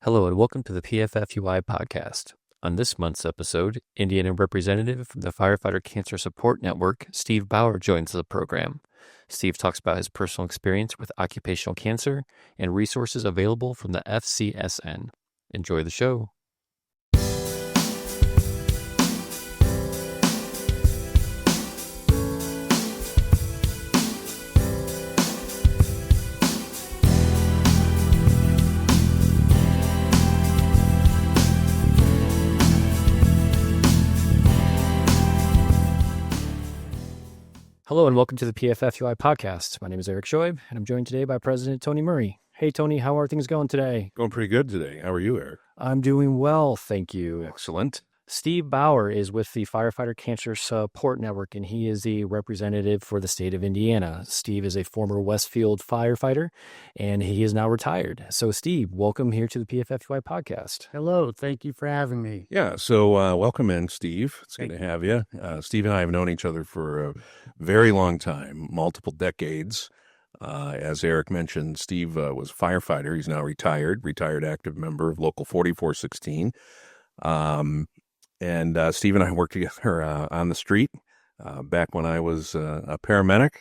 Hello and welcome to the PFFUI podcast. On this month's episode, Indiana representative from the Firefighter Cancer Support Network, Steve Bauer, joins the program. Steve talks about his personal experience with occupational cancer and resources available from the FCSN. Enjoy the show. Hello and welcome to the PFFUI podcast. My name is Eric Shoaib, and I'm joined today by President Tony Murray. Hey, Tony, how are things going today? Going pretty good today. How are you, Eric? I'm doing well, thank you. Excellent. Steve Bauer is with the Firefighter Cancer Support Network, and he is the representative for the state of Indiana. Steve is a former Westfield firefighter, and he is now retired. So, Steve, welcome here to the PFFUI podcast. Hello. Thank you for having me. Yeah, so welcome in, Steve. It's good to have you. Steve and I have known each other for a very long time, multiple decades. As Eric mentioned, Steve was a firefighter. He's now retired active member of Local 4416. And Steve and I worked together on the street back when I was a paramedic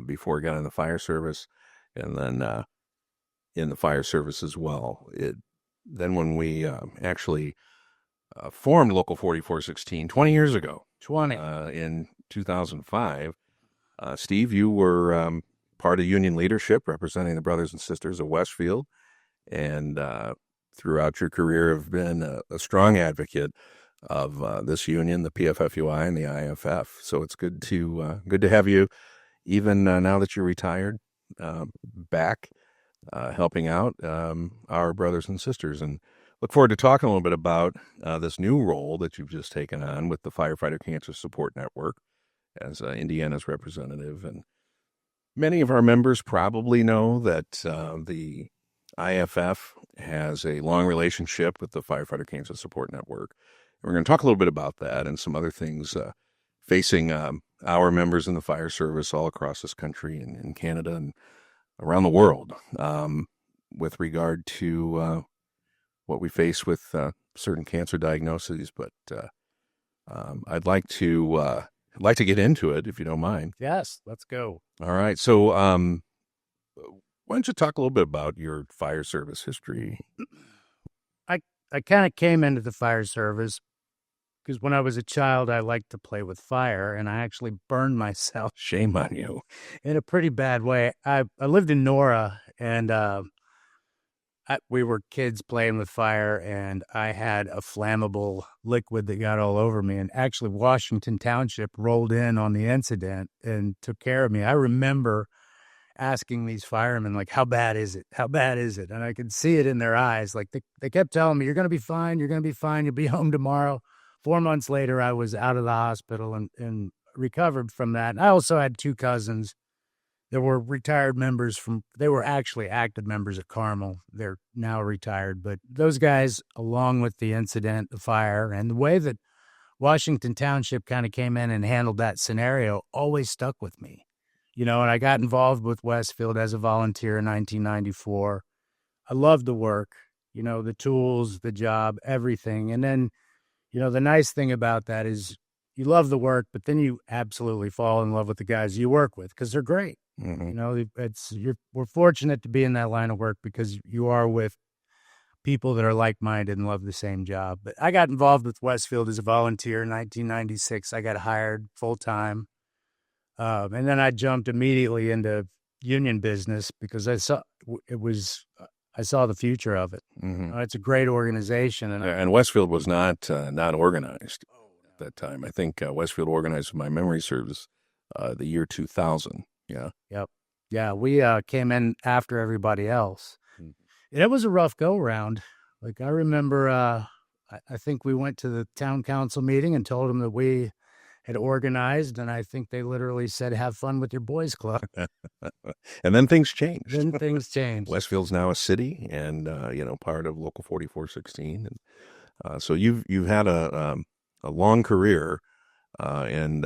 before I got in the fire service, and then in the fire service as well. Then when we actually formed Local 4416 20 years ago, in 2005, Steve, you were part of union leadership representing the brothers and sisters of Westfield, and throughout your career have been a strong advocate of this union, the PFFUI and the IFF. So it's good to have you, even now that you're retired, back helping out our brothers and sisters. And look forward to talking a little bit about this new role that you've just taken on with the Firefighter Cancer Support Network as Indiana's representative. And many of our members probably know that the IFF has a long relationship with the Firefighter Cancer Support Network. We're going to talk a little bit about that and some other things facing our members in the fire service all across this country and in Canada and around the world with regard to what we face with certain cancer diagnoses. But I'd like to get into it, if you don't mind. Yes, let's go. All right. So why don't you talk a little bit about your fire service history? I kind of came into the fire service because when I was a child, I liked to play with fire, and I actually burned myself. Shame on you. In a pretty bad way. I lived in Nora, and we were kids playing with fire, and I had a flammable liquid that got all over me, and actually Washington Township rolled in on the incident and took care of me. I remember asking these firemen, like, how bad is it? How bad is it? And I could see it in their eyes. Like, they kept telling me, you're going to be fine. You're going to be fine. You'll be home tomorrow. 4 months later, I was out of the hospital and recovered from that. And I also had two cousins that were retired members they were actually active members at Carmel. They're now retired. But those guys, along with the incident, the fire, and the way that Washington Township kind of came in and handled that scenario always stuck with me. You know, and I got involved with Westfield as a volunteer in 1994. I loved the work, you know, the tools, the job, everything. And then, you know, the nice thing about that is you love the work, but then you absolutely fall in love with the guys you work with because they're great. Mm-hmm. You know, we're fortunate to be in that line of work because you are with people that are like-minded and love the same job. But I got involved with Westfield as a volunteer in 1996. I got hired full-time. And then I jumped immediately into union business because I saw the future of it. Mm-hmm. It's a great organization, and Westfield was not organized at that time. I think Westfield organized, if my memory serves, the year 2000. Yeah. Yep. Yeah, we came in after everybody else. Mm-hmm. It was a rough go round. Like I remember, I think we went to the town council meeting and told them that we had organized, and I think they literally said, have fun with your boys club. And then things changed. Westfield's now a city and, part of Local 4416. And so you've had a long career and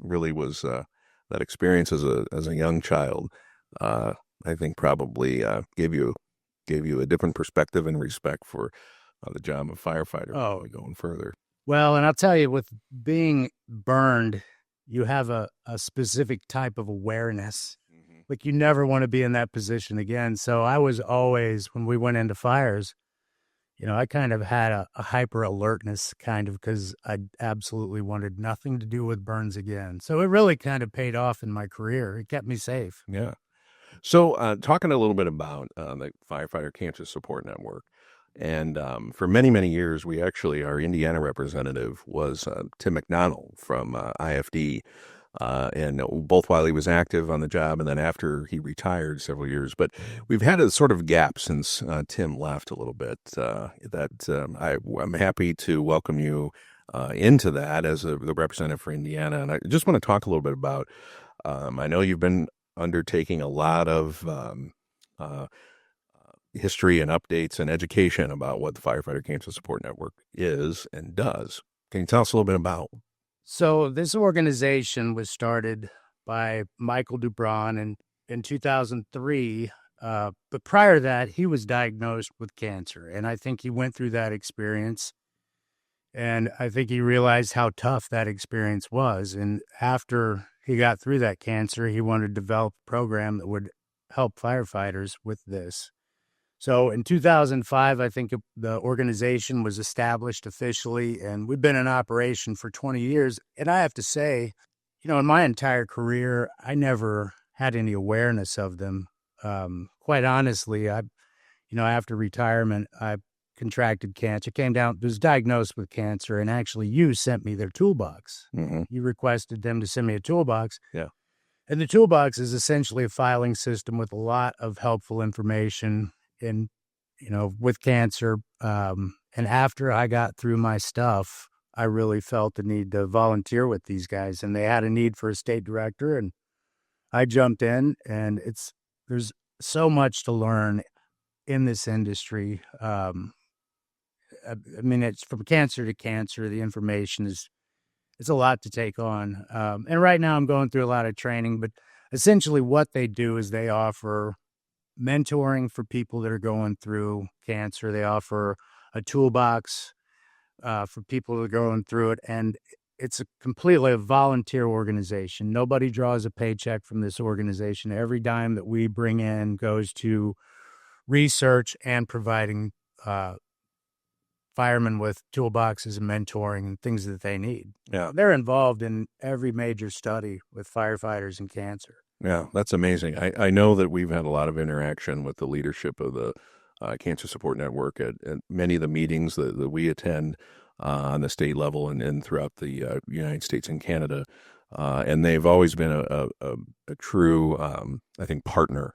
really was that experience as a young child, I think probably gave you gave you a different perspective and respect for the job of firefighter. Going further. Well, and I'll tell you, with being burned, you have a specific type of awareness. Like, you never want to be in that position again. So I was always, when we went into fires, I kind of had a hyper alertness because I absolutely wanted nothing to do with burns again. So it really kind of paid off in my career. It kept me safe. Yeah. So talking a little bit about the Firefighter Cancer Support Network. And for many, many years, our Indiana representative was Tim McDonald from IFD. And both while he was active on the job and then after he retired several years. But we've had a sort of gap since Tim left a little bit. I'm happy to welcome you into that as the representative for Indiana. And I just want to talk a little bit about, I know you've been undertaking a lot of history and updates and education about what the Firefighter Cancer Support Network is and does. Can you tell us a little bit about? So this organization was started by Michael Dubron in 2003. But prior to that, he was diagnosed with cancer. And I think he went through that experience. And I think he realized how tough that experience was. And after he got through that cancer, he wanted to develop a program that would help firefighters with this. So in 2005, I think the organization was established officially, and we've been in operation for 20 years. And I have to say, in my entire career, I never had any awareness of them. Quite honestly, after retirement, I contracted cancer, was diagnosed with cancer, and actually you sent me their toolbox. Mm-hmm. You requested them to send me a toolbox. Yeah. And the toolbox is essentially a filing system with a lot of helpful information with cancer. And after I got through my stuff, I really felt the need to volunteer with these guys, and they had a need for a state director, and I jumped in, and there's so much to learn in this industry. It's from cancer to cancer. The information it's a lot to take on. And right now I'm going through a lot of training, but essentially what they do is they offer mentoring for people that are going through cancer. They offer a toolbox for people that are going through it. And it's completely a volunteer organization. Nobody draws a paycheck from this organization. Every dime that we bring in goes to research and providing firemen with toolboxes and mentoring and things that they need. Yeah. They're involved in every major study with firefighters and cancer. Yeah, that's amazing. I know that we've had a lot of interaction with the leadership of the Cancer Support Network at many of the meetings that we attend on the state level and throughout the United States and Canada. And they've always been a true, I think, partner,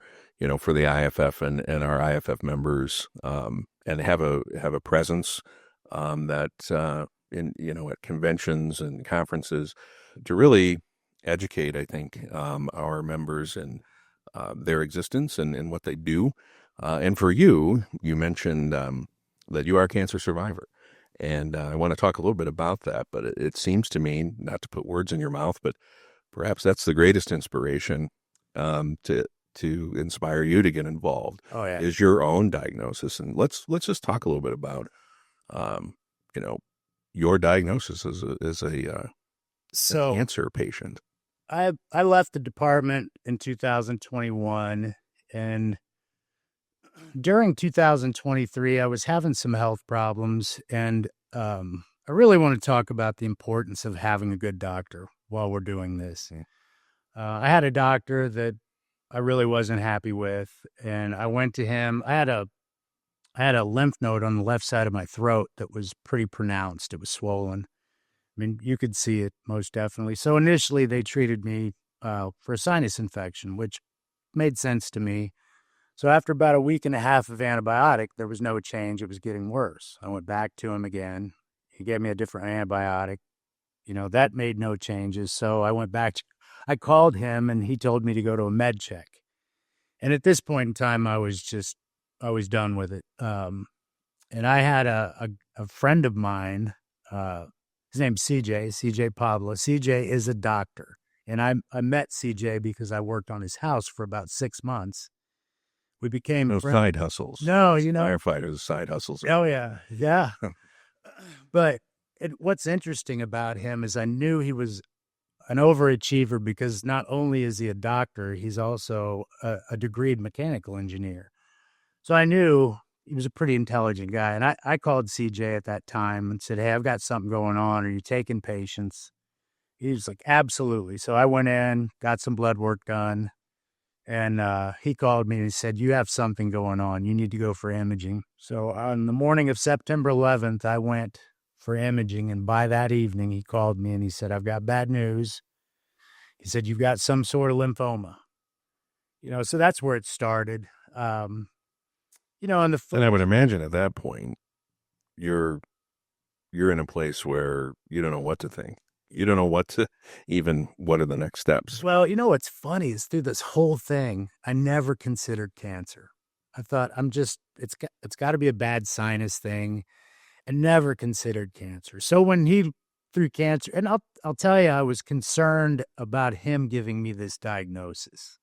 for the IFF and our IFF members, and have a presence that at conventions and conferences to really educate, I think, our members and their existence and what they do. And for you mentioned that you are a cancer survivor. And I want to talk a little bit about that, but it seems to me, not to put words in your mouth, but perhaps that's the greatest inspiration to inspire you to get involved. Oh, yeah. Is your own diagnosis. And let's just talk a little bit about, your diagnosis as a cancer patient. I left the department in 2021, and during 2023, I was having some health problems, and I really want to talk about the importance of having a good doctor while we're doing this. I had a doctor that I really wasn't happy with, and I went to him. I had a lymph node on the left side of my throat that was pretty pronounced. It was swollen. I mean, you could see it most definitely. So initially they treated me for a sinus infection, which made sense to me. So after about a week and a half of antibiotic, there was no change. It was getting worse. I went back to him again. He gave me a different antibiotic. That made no changes. So I called him, and he told me to go to a med check. And at this point in time, I was done with it. And I had a friend of mine, his name's CJ Pablo. CJ is a doctor. And I met CJ because I worked on his house for about 6 months. We became No side hustles. No, firefighters, side hustles. Oh yeah, yeah. But what's interesting about him is I knew he was an overachiever because not only is he a doctor, he's also a degreed mechanical engineer. So I knew he was a pretty intelligent guy. And I called CJ at that time and said, "Hey, I've got something going on. Are you taking patients?" He was like, "Absolutely." So I went in, got some blood work done. And he called me and he said, "You have something going on. You need to go for imaging." So on the morning of September 11th, I went for imaging. And by that evening, he called me and he said, "I've got bad news." He said, "You've got some sort of lymphoma." So that's where it started. And I would imagine at that point, you're in a place where you don't know what to think. You don't know what are the next steps? Well, what's funny is through this whole thing, I never considered cancer. I thought it's got to be a bad sinus thing. I never considered cancer. So when he threw cancer, and I'll tell you, I was concerned about him giving me this diagnosis.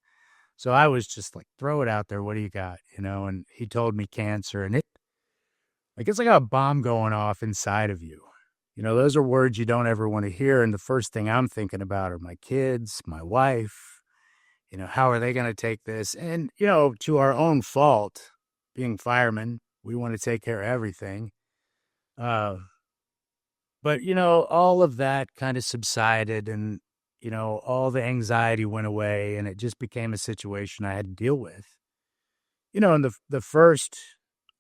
So I was just like, throw it out there. What do you got? And he told me cancer, and it's like a bomb going off inside of you. Those are words you don't ever want to hear. And the first thing I'm thinking about are my kids, my wife. How are they going to take this? And, to our own fault, being firemen, we want to take care of everything. But, all of that kind of subsided and, all the anxiety went away and it just became a situation I had to deal with. And the first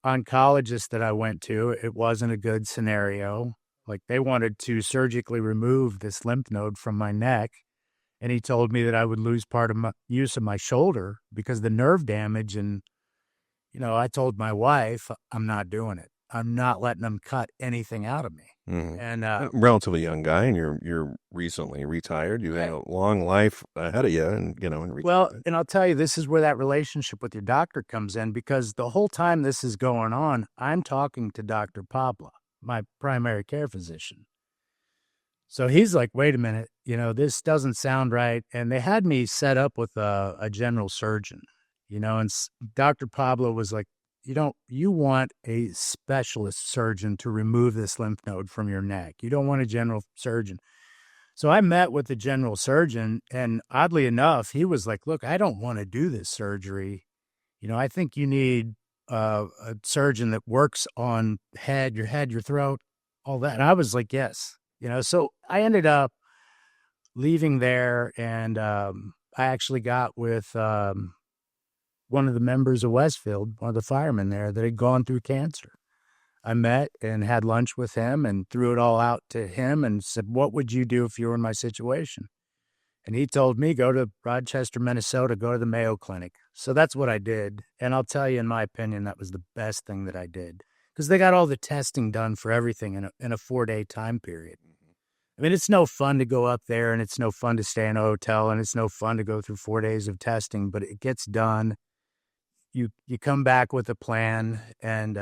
oncologist that I went to, it wasn't a good scenario. Like they wanted to surgically remove this lymph node from my neck. And he told me that I would lose part of my use of my shoulder because of the nerve damage. And, I told my wife, I'm not doing it. I'm not letting them cut anything out of me. Mm-hmm. And relatively young guy, and you're recently retired. You had a long life ahead of you, and and I'll tell you, this is where that relationship with your doctor comes in, because the whole time this is going on, I'm talking to Dr. Pabla, my primary care physician. So he's like, "Wait a minute, this doesn't sound right." And they had me set up with a general surgeon, and Dr. Pablo was like, "You want a specialist surgeon to remove this lymph node from your neck. You don't want a general surgeon." So I met with the general surgeon, and oddly enough, he was like, "Look, I don't want to do this surgery. I think you need a surgeon that works on your head, your throat, all that." And I was like, "Yes." So I ended up leaving there, and I actually got with one of the members of Westfield, one of the firemen there that had gone through cancer. I met and had lunch with him and threw it all out to him and said, "What would you do if you were in my situation?" And he told me, "Go to Rochester, Minnesota, go to the Mayo Clinic." So that's what I did. And I'll tell you, in my opinion, that was the best thing that I did, because they got all the testing done for everything in a 4-day time period. I mean, it's no fun to go up there, and it's no fun to stay in a hotel, and it's no fun to go through 4 days of testing, but it gets done. You come back with a plan, and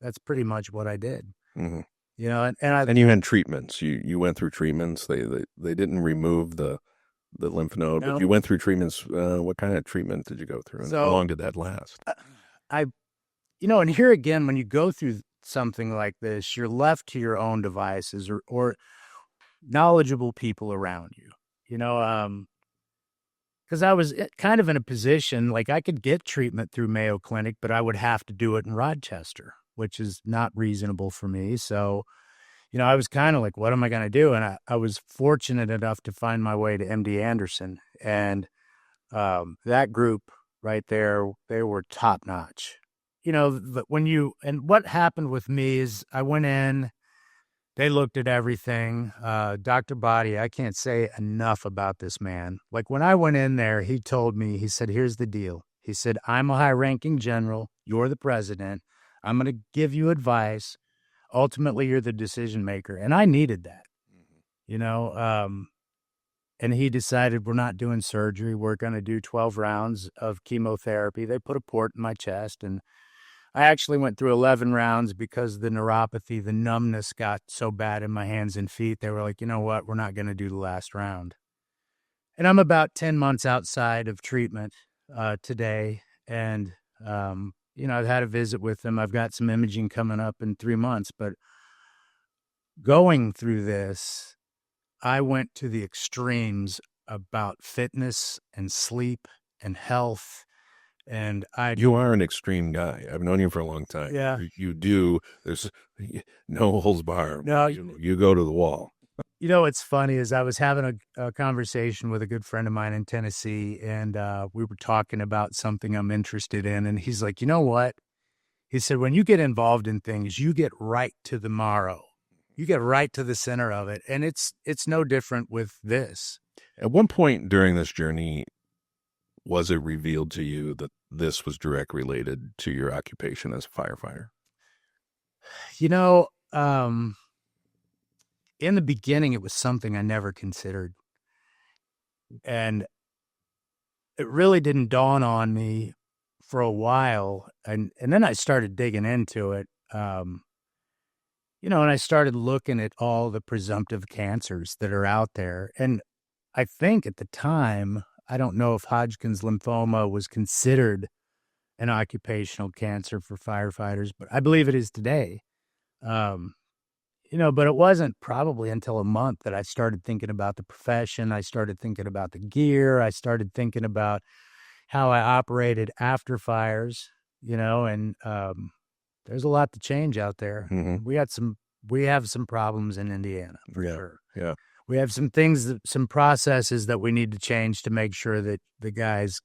that's pretty much what I did. Mm-hmm. And you had treatments. You went through treatments. They didn't remove the lymph node, but you went through treatments. What kind of treatment did you go through, and how long did that last? And here again, when you go through something like this, you're left to your own devices or knowledgeable people around you. Because I was kind of in a position, like I could get treatment through Mayo Clinic, but I would have to do it in Rochester, which is not reasonable for me. So, I was kind of like, what am I going to do? And I was fortunate enough to find my way to MD Anderson. And that group right there, they were top notch. And what happened with me is I went in, they looked at everything. Dr. Body, I can't say enough about this man. Like when I went in there, he told me, he said, "Here's the deal." He said, "I'm a high-ranking general. You're the president. I'm going to give you advice. Ultimately, you're the decision maker." And I needed that, and he decided, we're not doing surgery. We're going to do 12 rounds of chemotherapy. They put a port in my chest, and I actually went through 11 rounds because the neuropathy, the numbness got so bad in my hands and feet. They were like, "You know what? We're not going to do the last round." And I'm about 10 months outside of treatment today. And I've had a visit with them. I've got some imaging coming up in 3 months, but going through this, I went to the extremes about fitness and sleep and health. And You are an extreme guy. I've known you for a long time. Yeah. You do. There's no holds barred. No, you go to the wall. what's funny is I was having a conversation with a good friend of mine in Tennessee, and we were talking about something I'm interested in. And he's like, you know what? He said, when you get involved in things, you get right to the marrow. You get right to the center of it. And it's no different with this. At one point during this journey, was it revealed to you that this was direct related to your occupation as a firefighter? In the beginning, it was something I never considered. And it really didn't dawn on me for a while. And then I started digging into it. And I started looking at all the presumptive cancers that are out there. And I think at the time, I don't know if Hodgkin's lymphoma was considered an occupational cancer for firefighters, but I believe it is today. But it wasn't probably until a month that I started thinking about the profession. I started thinking about the gear. I started thinking about how I operated after fires, and there's a lot to change out there. Mm-hmm. We have some problems in Indiana, for sure. Yeah. We have some processes that we need to change to make sure that the guys,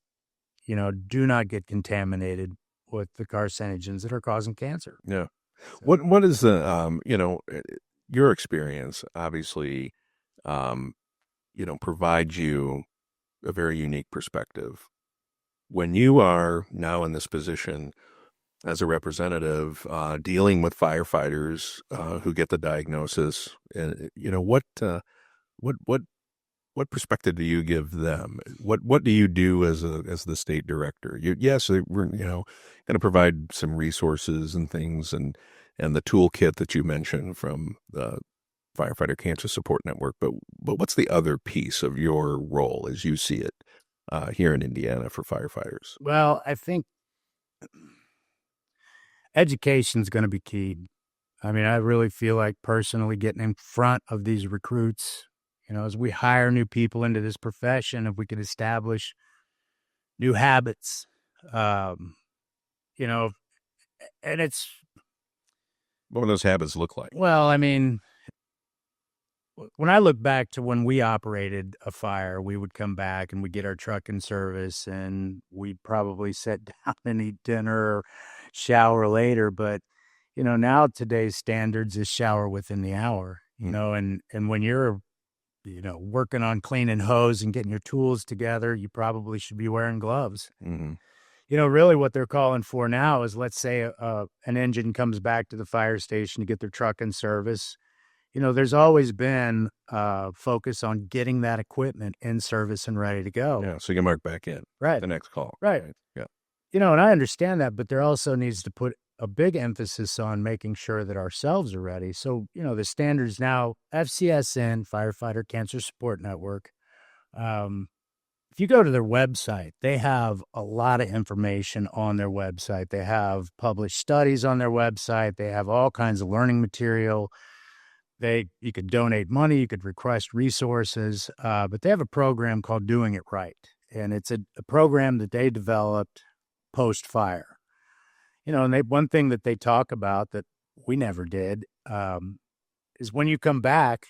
do not get contaminated with the carcinogens that are causing cancer. Yeah. So, what is the, your experience obviously, provides you a very unique perspective. When you are now in this position as a representative, dealing with firefighters who get the diagnosis, what perspective do you give them? What do you do as the state director? We're going to provide some resources and things and the toolkit that you mentioned from the Firefighter Cancer Support Network. But what's the other piece of your role as you see it here in Indiana for firefighters? Well, I think education is going to be key. I mean, I really feel like personally getting in front of these recruits, as we hire new people into this profession, if we can establish new habits, and it's. What do those habits look like? Well, I mean, when I look back to when we operated a fire, we would come back and we'd get our truck in service and we'd probably sit down and eat dinner or shower later. But, now today's standards is shower within the hour, and when you're, working on cleaning hose and getting your tools together, you probably should be wearing gloves. Mm-hmm. Really what they're calling for now is, let's say an engine comes back to the fire station to get their truck in service. There's always been focus on getting that equipment in service and ready to go. Yeah, so you can mark back in. Right. The next call. Right. Yeah. And I understand that, but there also needs to put a big emphasis on making sure that ourselves are ready. So, the standards now, FCSN, Firefighter Cancer Support Network, if you go to their website, they have a lot of information on their website. They have published studies on their website. They have all kinds of learning material. You could donate money, you could request resources, but they have a program called Doing It Right. And it's a program that they developed post-fire. And one thing that they talk about that we never did is when you come back,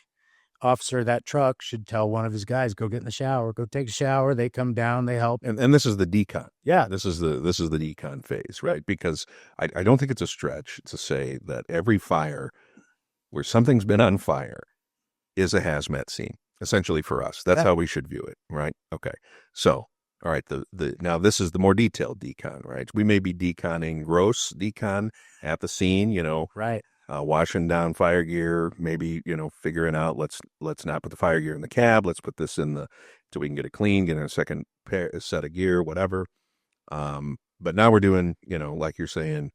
officer of that truck should tell one of his guys, go get in the shower, go take a shower. They come down, they help. And this is the decon. Yeah. This is the decon phase, right? Because I don't think it's a stretch to say that every fire where something's been on fire is a hazmat scene, essentially for us. That's how we should view it, right? Okay. So, all right, now this is the more detailed decon, right? We may be deconning gross decon at the scene, right. Washing down fire gear, maybe, figuring out, let's not put the fire gear in the cab. Let's put this in so we can get it clean, get in a second set of gear, whatever. But now we're doing, like you're saying,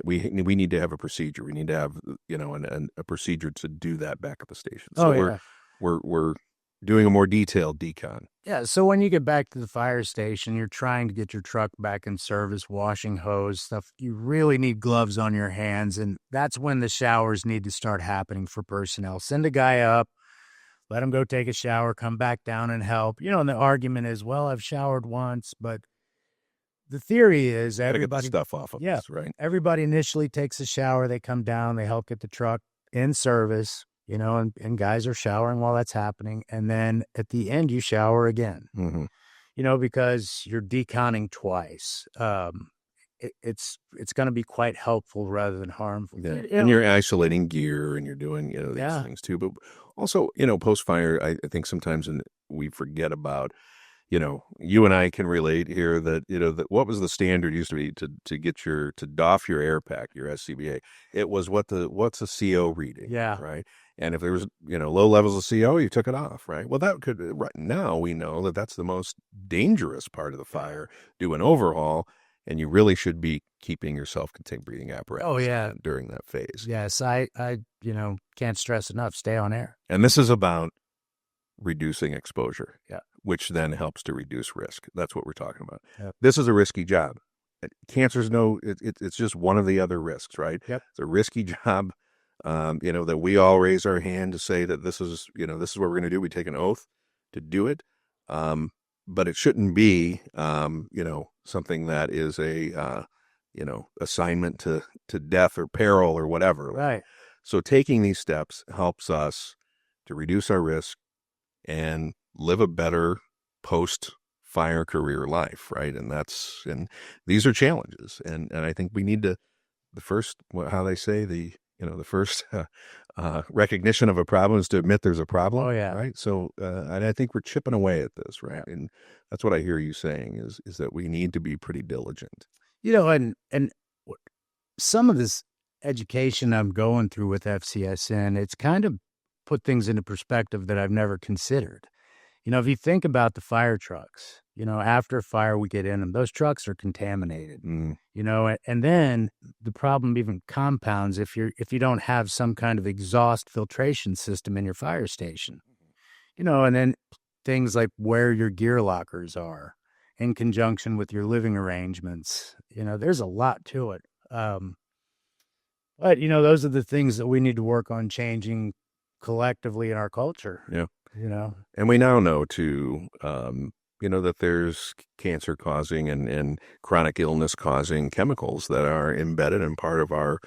we need to have a procedure. We need to have, a procedure to do that back at the station. So we're doing a more detailed decon. Yeah, so when you get back to the fire station, you're trying to get your truck back in service, washing hose, stuff. You really need gloves on your hands, and that's when the showers need to start happening for personnel. Send a guy up, let him go take a shower, come back down and help. And the argument is, well, I've showered once, but the theory is Gotta get the everybody, stuff off of us, right? everybody initially takes a shower, they come down, they help get the truck in service, and guys are showering while that's happening. And then at the end, you shower again, Mm-hmm. because you're deconning twice. It's going to be quite helpful rather than harmful. Yeah. And you're isolating gear and you're doing, these things too. But also, post-fire, I think sometimes we forget about, you and I can relate here that, that what was the standard used to be to get to doff your air pack, your SCBA. It was what's a CO reading, right? And if there was, low levels of CO, you took it off, right? Well, right now we know that that's the most dangerous part of the fire. Do an overhaul, and you really should be keeping your self-contained breathing apparatus during that phase. Yes, I can't stress enough, stay on air. And this is about reducing exposure, which then helps to reduce risk. That's what we're talking about. Yep. This is a risky job. Cancer's it's just one of the other risks, right? Yep. It's a risky job. That we all raise our hand to say that this is what we're going to do. We take an oath to do it. But it shouldn't be, something that is a, assignment to death or peril or whatever. Right. So taking these steps helps us to reduce our risk and live a better post-fire career life, right? And these are challenges. And I think we need to, the first recognition of a problem is to admit there's a problem. Oh, yeah. Right. So, and I think we're chipping away at this, right? And that's what I hear you saying is that we need to be pretty diligent. And some of this education I'm going through with FCSN, it's kind of put things into perspective that I've never considered. If you think about the fire trucks, after a fire, we get in them, those trucks are contaminated, and then the problem even compounds if you don't have some kind of exhaust filtration system in your fire station, and then things like where your gear lockers are in conjunction with your living arrangements, there's a lot to it. But, those are the things that we need to work on changing collectively in our culture. Yeah. And we now know too, that there's cancer causing and chronic illness causing chemicals that are embedded in part of our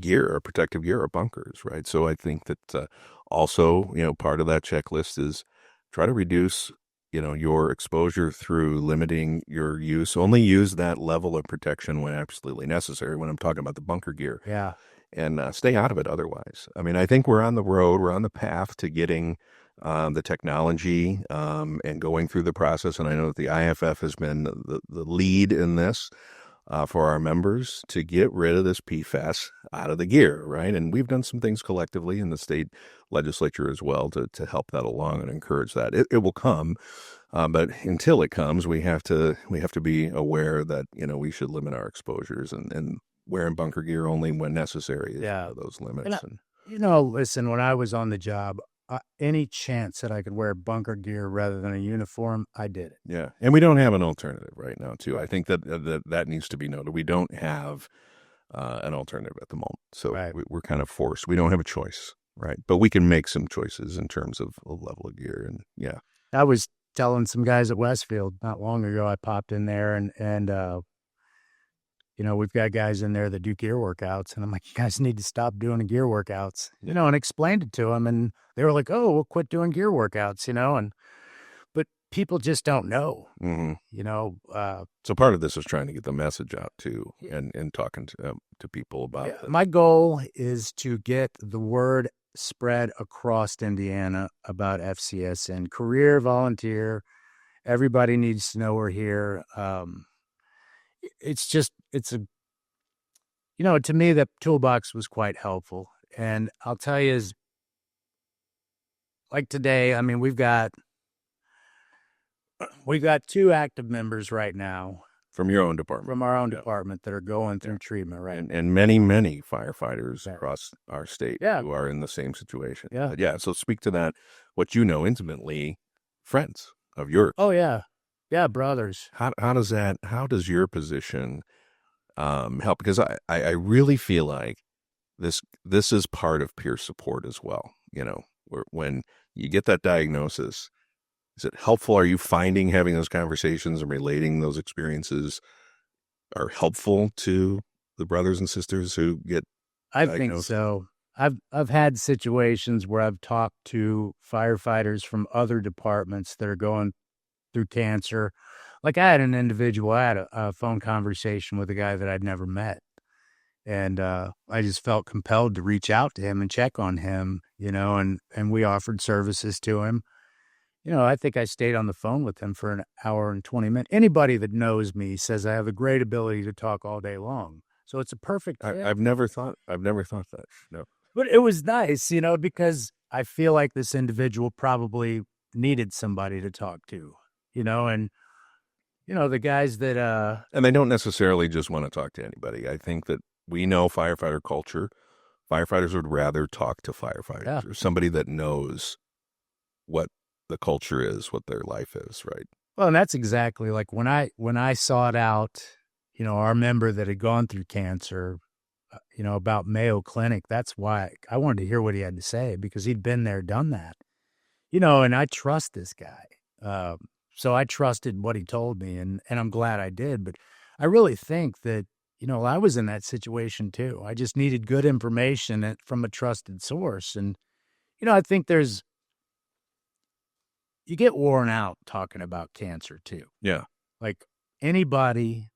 gear, our protective gear, our bunkers, right? So I think that also, part of that checklist is try to reduce, your exposure through limiting your use. Only use that level of protection when absolutely necessary, when I'm talking about the bunker gear. Yeah. And stay out of it otherwise. I mean, I think we're on the path to getting the technology and going through the process. And I know that the IFF has been the lead in this for our members to get rid of this PFAS out of the gear, right? And we've done some things collectively in the state legislature as well to help that along and encourage that. It will come, but until it comes, we have to be aware that we should limit our exposures and wearing bunker gear only when necessary. Those limits. Listen, when I was on the job, any chance that I could wear bunker gear rather than a uniform, I did it. Yeah. And we don't have an alternative right now, too. I think that needs to be noted. We don't have an alternative at the moment. So we're kind of forced. We don't have a choice, right? But we can make some choices in terms of a level of gear. And I was telling some guys at Westfield not long ago, I popped in there and we've got guys in there that do gear workouts, and I'm like, you guys need to stop doing the gear workouts, and explained it to them, and they were like, oh, we'll quit doing gear workouts, but people just don't know, So part of this is trying to get the message out too, and talking to people about it. My goal is to get the word spread across Indiana about FCSN, career, volunteer. Everybody needs to know we're here. To me, that toolbox was quite helpful. And I'll tell you, like today, I mean, we've got 2 active members right now From your own department. From our own department that are going through treatment, right? And many, many firefighters across our state who are in the same situation. Yeah. But yeah, so speak to that, what you know intimately, friends of yours. Oh, yeah. Yeah, brothers. How does your position help? Because I really feel like this is part of peer support as well. When you get that diagnosis, is it helpful? Are you finding having those conversations and relating those experiences are helpful to the brothers and sisters who get diagnosed? I think so. I've had situations where I've talked to firefighters from other departments that are going through cancer. Like I had a phone conversation with a guy that I'd never met. And I just felt compelled to reach out to him and check on him, and we offered services to him. I think I stayed on the phone with him for an hour and 20 minutes. Anybody that knows me says I have a great ability to talk all day long. So it's a perfect fit. I've never thought that. No. But it was nice, because I feel like this individual probably needed somebody to talk to, and the guys that and they don't necessarily just want to talk to anybody. I think that we know firefighter culture. Firefighters would rather talk to firefighters or somebody that knows what the culture is, what their life is, right? Well, and that's exactly like when I sought out, our member that had gone through cancer, about Mayo Clinic. That's why I wanted to hear what he had to say, because he'd been there, done that, and I trust this guy. So I trusted what he told me, and I'm glad I did. But I really think that, I was in that situation too. I just needed good information from a trusted source. And, I think you get worn out talking about cancer too. Yeah. Like anybody,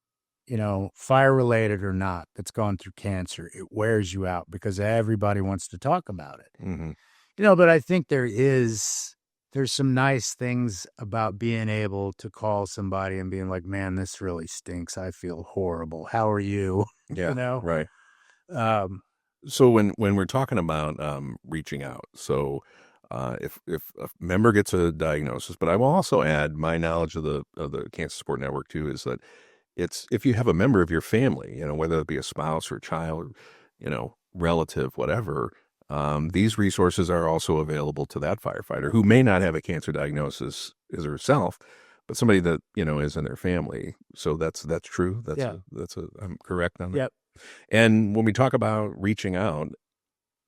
fire related or not, that's gone through cancer, it wears you out because everybody wants to talk about it. Mm-hmm. But I think there's some nice things about being able to call somebody and being like, man, this really stinks. I feel horrible. How are you? Yeah. Right. So when we're talking about reaching out, so if a member gets a diagnosis, but I will also add my knowledge of the Cancer Support Network too, is that it's if you have a member of your family, whether it be a spouse or a child, relative, whatever, these resources are also available to that firefighter who may not have a cancer diagnosis as herself, but somebody that is in their family. So that's true. I'm correct on that. Yep. And when we talk about reaching out,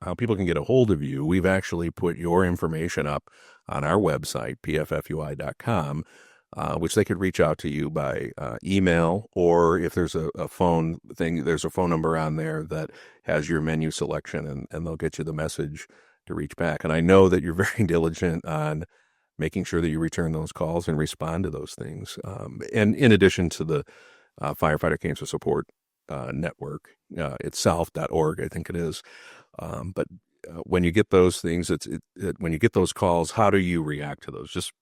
how people can get a hold of you, we've actually put your information up on our website, pffui.com, which they could reach out to you by email, or if there's a phone thing, there's a phone number on there that has your menu selection, and they'll get you the message to reach back. And I know that you're very diligent on making sure that you return those calls and respond to those things. And in addition to the Firefighter Cancer Support Network itself.org, I think it is. But when you get those things, when you get those calls, how do you react to those? Just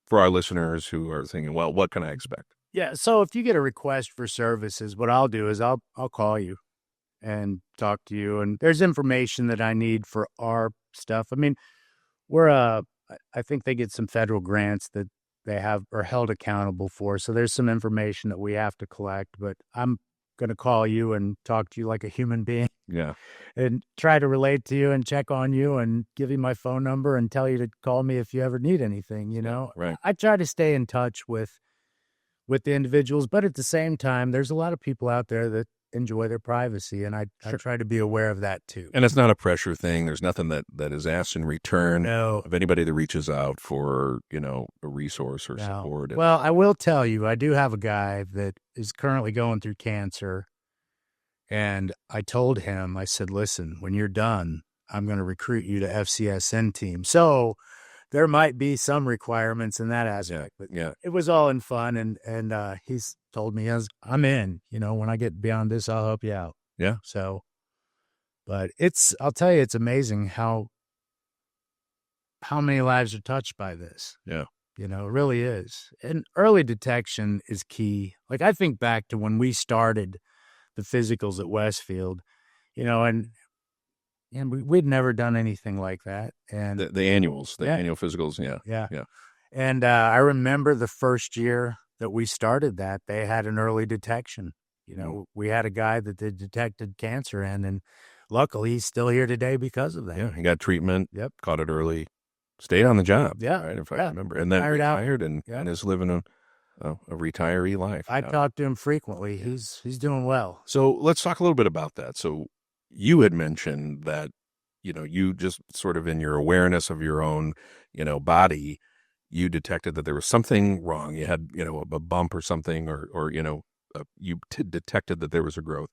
for our listeners who are thinking, well, what can I expect? Yeah. So if you get a request for services, what I'll do is I'll call you and talk to you. And there's information that I need for our stuff. I mean, I think they get some federal grants that they are held accountable for. So there's some information that we have to collect, but I'm going to call you and talk to you like a human being. Yeah. And try to relate to you and check on you and give you my phone number and tell you to call me if you ever need anything, Right. I try to stay in touch with the individuals, but at the same time, there's a lot of people out there that enjoy their privacy, and I try to be aware of that too. And it's not a pressure thing. There's nothing that is asked in return of anybody that reaches out for, a resource or support. Well, I will tell you, I do have a guy that is currently going through cancer, and I told him, I said, listen, when you're done, I'm going to recruit you to FCSN team. So there might be some requirements in that aspect, but it was all in fun. And he's told me, I'm in, when I get beyond this, I'll help you out. Yeah. So, but I'll tell you, it's amazing how many lives are touched by this. Yeah. It really is. And early detection is key. Like I think back to when we started the physicals at Westfield, and we'd never done anything like that. And the annual physicals. Yeah. And I remember the first year that we started that, they had an early detection. We had a guy that they detected cancer in, and luckily he's still here today because of that. Yeah, he got treatment. Yep. Caught it early. Stayed on the job. Yeah. Right, if I Yeah. remember. And then retired and is living a retiree life. I talk to him frequently. He's doing well. So let's talk a little bit about that. So you had mentioned that, you just sort of in your awareness of your own, body, you detected that there was something wrong. You had, a bump or something, or you detected that there was a growth.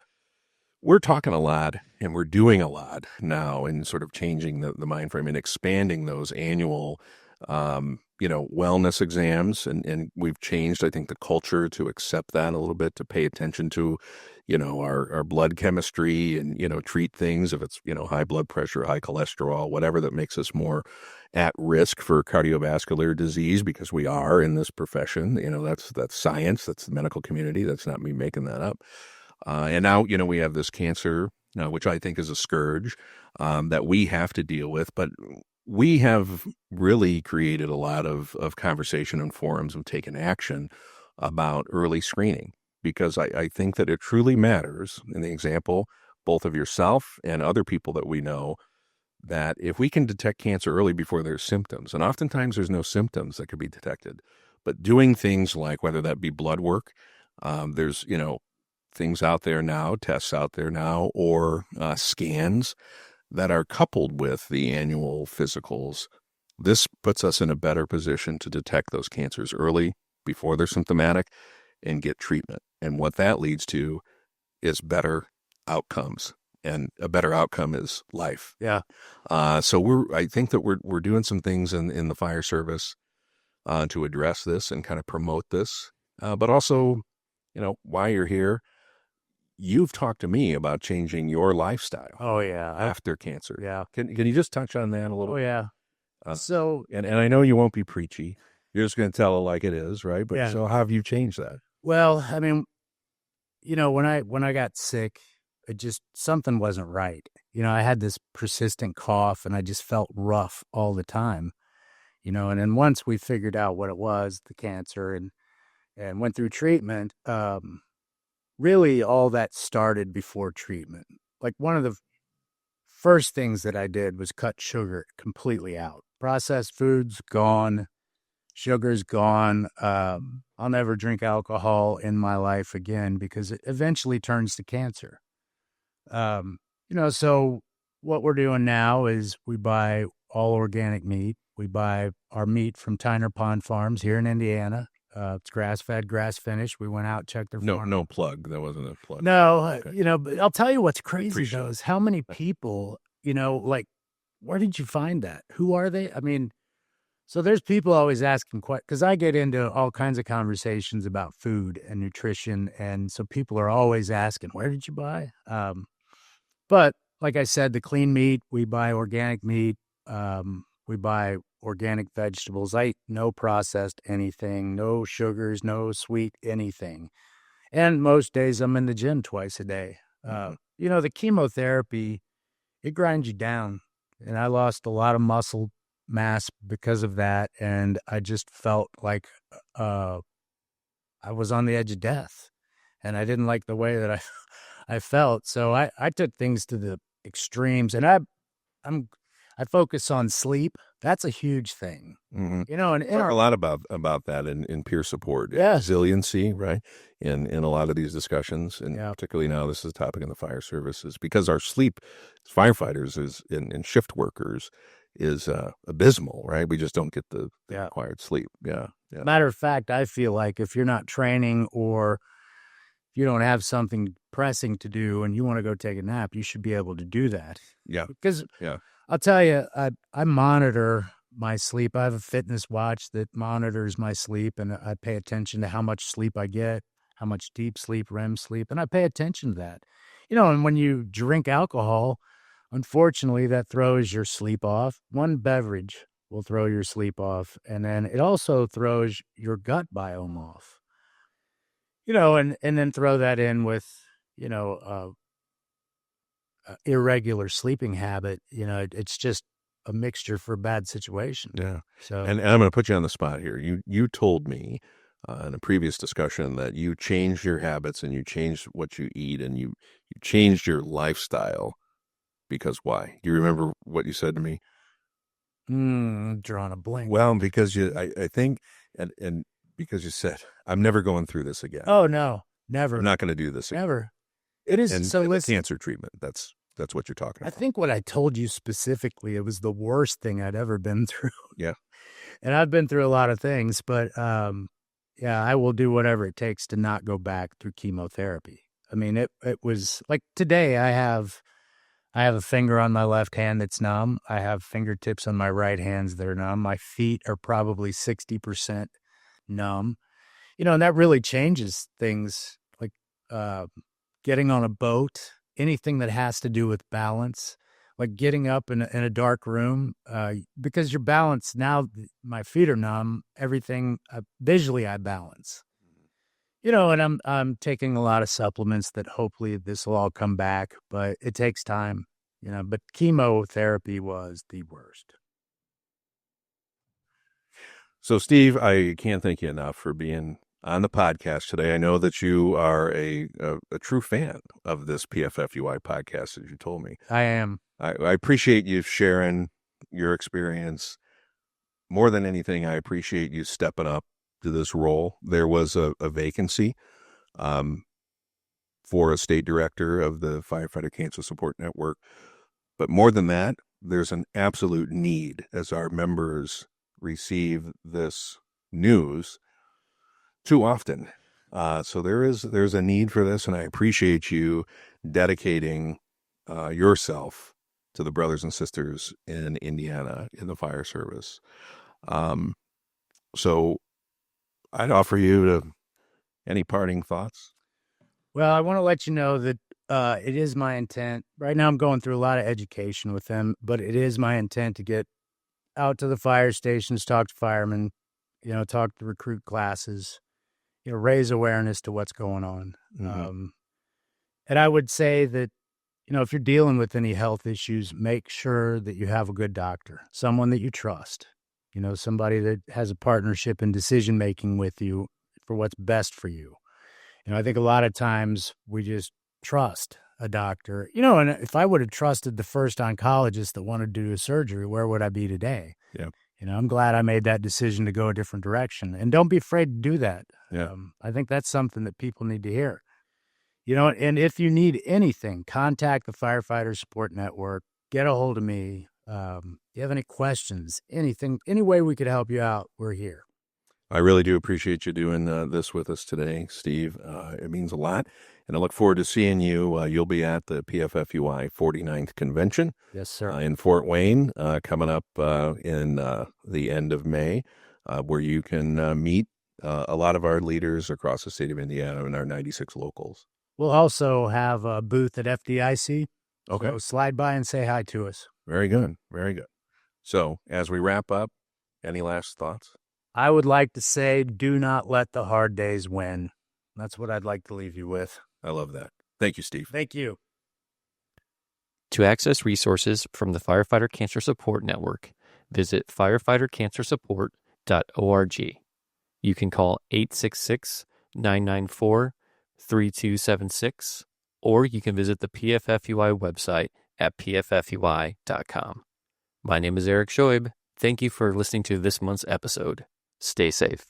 We're talking a lot and we're doing a lot now in sort of changing the mind frame and expanding those annual, wellness exams. And we've changed, I think, the culture to accept that a little bit, to pay attention to, our blood chemistry and, treat things if it's, high blood pressure, high cholesterol, whatever that makes us more at risk for cardiovascular disease, because we are in this profession. That's science. That's the medical community. That's not me making that up. And now, we have this cancer, which I think is a scourge that we have to deal with. But we have really created a lot of conversation and forums and taken action about early screening, because I think that it truly matters. In the example, both of yourself and other people that we know, that if we can detect cancer early before there's symptoms, and oftentimes there's no symptoms that could be detected, but doing things like, whether that be blood work, there's, things out there now, tests out there now, or scans that are coupled with the annual physicals. This puts us in a better position to detect those cancers early before they're symptomatic and get treatment. And what that leads to is better outcomes. And a better outcome is life. Yeah. So I think that we're doing some things in the fire service to address this and kind of promote this. But also, while you're here, you've talked to me about changing your lifestyle. Oh yeah. After cancer. Yeah. Can you just touch on that a little? Oh yeah. And I know you won't be preachy. You're just going to tell it like it is, right? But yeah. So how have you changed that? Well, I mean, when I got sick, something wasn't right. I had this persistent cough and I just felt rough all the time. And then once we figured out what it was, the cancer, and went through treatment, really all that started before treatment. Like one of the first things that I did was cut sugar completely out. Processed foods, gone. Sugar's gone. I'll never drink alcohol in my life again because it eventually turns to cancer. So what we're doing now is we buy all organic meat. We buy our meat from Tyner Pond Farms here in Indiana. It's grass-fed, grass-finished. We went out, checked their farm. No plug. That wasn't a plug. No, okay. But I'll tell you what's crazy, though, is how many people, like, where did you find that? Who are they? I mean, so there's people always asking, because I get into all kinds of conversations about food and nutrition, and so people are always asking, where did you buy? But like I said, the clean meat, we buy organic meat. We buy organic vegetables. I eat no processed anything, no sugars, no sweet anything. And most days I'm in the gym twice a day. The chemotherapy, it grinds you down. And I lost a lot of muscle mass because of that. And I just felt like I was on the edge of death. And I didn't like the way that I felt. So I took things to the extremes. And I focus on sleep. That's a huge thing. Mm-hmm. And talk a lot about that in peer support. Yeah. Resiliency, right? In a lot of these discussions, and particularly now, this is a topic in the fire services, because our sleep as firefighters and shift workers is abysmal, right? We just don't get the required sleep. Yeah. Matter of fact, I feel like if you're not training or if you don't have something pressing to do and you want to go take a nap, you should be able to do that. Yeah. Because I'll tell you, I monitor my sleep. I have a fitness watch that monitors my sleep, and I pay attention to how much sleep I get, how much deep sleep, REM sleep, and I pay attention to that. And when you drink alcohol, unfortunately, that throws your sleep off. One beverage will throw your sleep off, and then it also throws your gut biome off. And then throw that in with, irregular sleeping habit. It's just a mixture for a bad situation. Yeah. So, and I'm going to put you on the spot here. You told me in a previous discussion that you changed your habits and you changed what you eat and you changed your lifestyle. Because why? Do you remember what you said to me? Drawing a blank. Well, because I think, and because you said, I'm never going through this again. Oh, no, never. I'm not going to do this again. Never. It is. And So the listen, cancer treatment, that's what you're talking I about. think what I told you specifically, it was the worst thing I'd ever been through. Yeah. And I've been through a lot of things, but yeah, I will do whatever it takes to not go back through chemotherapy. I mean, it was like today I have a finger on my left hand that's numb. I have fingertips on my right hands that are numb. My feet are probably 60% numb. And that really changes things, like getting on a boat, anything that has to do with balance, like getting up in a dark room, because your balance now, my feet are numb, everything visually I balance. And I'm taking a lot of supplements that hopefully this will all come back, but it takes time, but chemotherapy was the worst. So, Steve, I can't thank you enough for being on the podcast today. I know that you are a true fan of this PFFUI podcast, as you told me. I am. I appreciate you sharing your experience. More than anything, I appreciate you stepping up to this role. There was a vacancy for a state director of the Firefighter Cancer Support Network. But more than that, there's an absolute need as our members receive this news too often. So there's a need for this, and I appreciate you dedicating yourself to the brothers and sisters in Indiana in the fire service. So I'd offer you any parting thoughts? Well, I want to let you know that it is my intent. Right now I'm going through a lot of education with them, but it is my intent to get out to the fire stations, talk to firemen, talk to recruit classes, raise awareness to what's going on. Mm-hmm. And I would say that, if you're dealing with any health issues, make sure that you have a good doctor, someone that you trust, somebody that has a partnership in decision-making with you for what's best for you. I think a lot of times we just trust a doctor, and if I would have trusted the first oncologist that wanted to do a surgery, where would I be today? Yeah. I'm glad I made that decision to go a different direction, and don't be afraid to do that. Yeah. I think that's something that people need to hear, and if you need anything, contact the Firefighter Support Network, get a hold of me. You have any questions, anything, any way we could help you out, we're here. I really do appreciate you doing this with us today, Steve. It means a lot. And I look forward to seeing you. You'll be at the PFFUI 49th Convention. Yes, sir. In Fort Wayne, coming up in the end of May, where you can meet a lot of our leaders across the state of Indiana and our 96 locals. We'll also have a booth at FDIC. Okay. So slide by and say hi to us. Very good. Very good. So as we wrap up, any last thoughts? I would like to say, do not let the hard days win. That's what I'd like to leave you with. I love that. Thank you, Steve. Thank you. To access resources from the Firefighter Cancer Support Network, visit firefightercancersupport.org. You can call 866-994-3276, or you can visit the PFFUI website at pffui.com. My name is Eric Schoib. Thank you for listening to this month's episode. Stay safe.